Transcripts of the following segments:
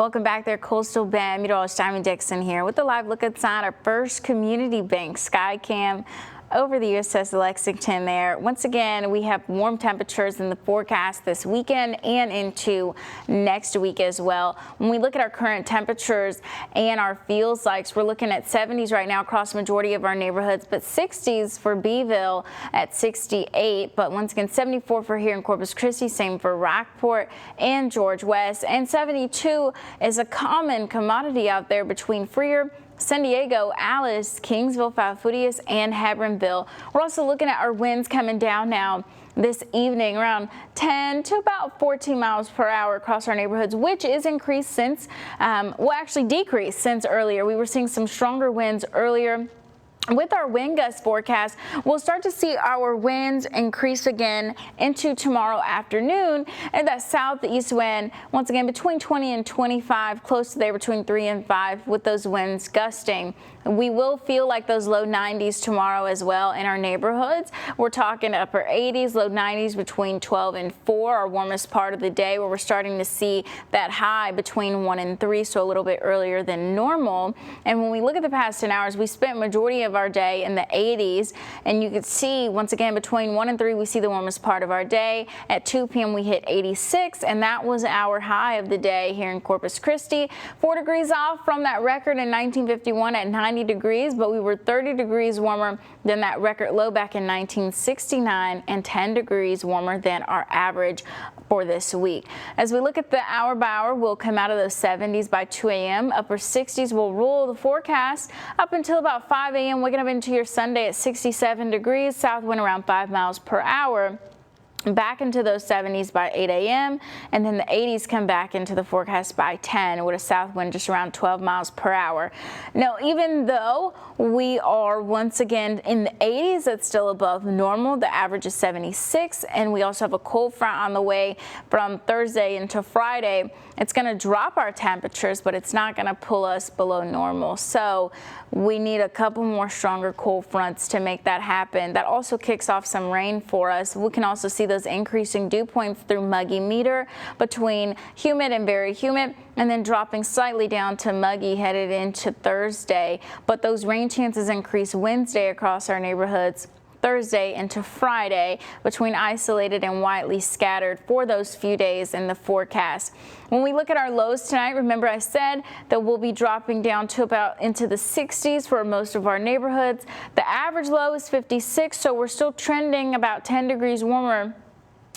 Welcome back there, Coastal Bend. Meteorologist Diamond Dixon here with a live look inside our first community bank sky cam over the USS Lexington there. Once again, we have warm temperatures in the forecast this weekend and into next week as well. When we look at our current temperatures and our feels likes, we're looking at 70s right now across the majority of our neighborhoods, but 60s for Beeville at 68. But once again, 74 for here in Corpus Christi, same for Rockport and George West. And 72 is a common commodity out there between Freer, San Diego, Alice, Kingsville, Falfurrias, and Hebronville. We're also looking at our winds coming down now this evening around 10 to about 14 miles per hour across our neighborhoods, which is increased since, actually decreased since earlier. We were seeing some stronger winds earlier. With our wind gust forecast, we'll start to see our winds increase again into tomorrow afternoon, and that southeast wind once again between 20 and 25, close to there between 3 and 5 with those winds gusting. We will feel like those low 90s tomorrow as well in our neighborhoods. We're talking upper 80s, low 90s between 12 and 4, our warmest part of the day, where we're starting to see that high between 1 and 3, so a little bit earlier than normal. And when we look at the past 10 hours, we spent majority of our day in the 80s, and you can see once again between 1 and 3 we see the warmest part of our day. At 2 p.m. we hit 86, and that was our high of the day here in Corpus Christi. 4 degrees off from that record in 1951 at 90 degrees, but we were 30 degrees warmer than that record low back in 1969 and 10 degrees warmer than our average for this week. As we look at the hour by hour, we'll come out of those 70s by 2 a.m. Upper 60s will rule the forecast up until about 5 a.m. Waking up into your Sunday at 67 degrees, south wind around 5 miles per hour. Back into those 70s by 8 a.m. and then the 80s come back into the forecast by 10 with a south wind just around 12 miles per hour. Now, even though we are once again in the 80s, that's still above normal. The average is 76, and we also have a cold front on the way from Thursday into Friday. It's going to drop our temperatures, but it's not going to pull us below normal. So we need a couple more stronger cold fronts to make that happen. That also kicks off some rain for us. We can also see those increasing dew points through muggy meter between humid and very humid, and then dropping slightly down to muggy headed into Thursday. But those rain chances increase Wednesday across our neighborhoods, Thursday into Friday between isolated and widely scattered for those few days in the forecast. When we look at our lows tonight, remember I said that we'll be dropping down to about into the 60s for most of our neighborhoods. The average low is 56, so we're still trending about 10 degrees warmer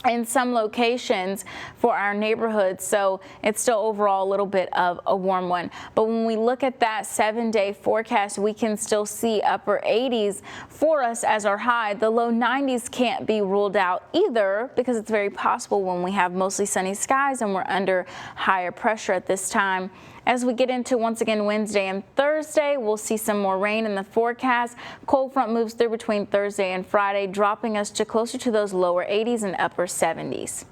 in some locations for our neighborhoods, so it's still overall a little bit of a warm one. But when we look at that 7-day forecast, we can still see upper 80s for us as our high. The low 90s can't be ruled out either, because it's very possible when we have mostly sunny skies and we're under higher pressure at this time. As we get into, once again, Wednesday and Thursday, we'll see some more rain in the forecast. Cold front moves through between Thursday and Friday, dropping us to closer to those lower 80s and upper 70s.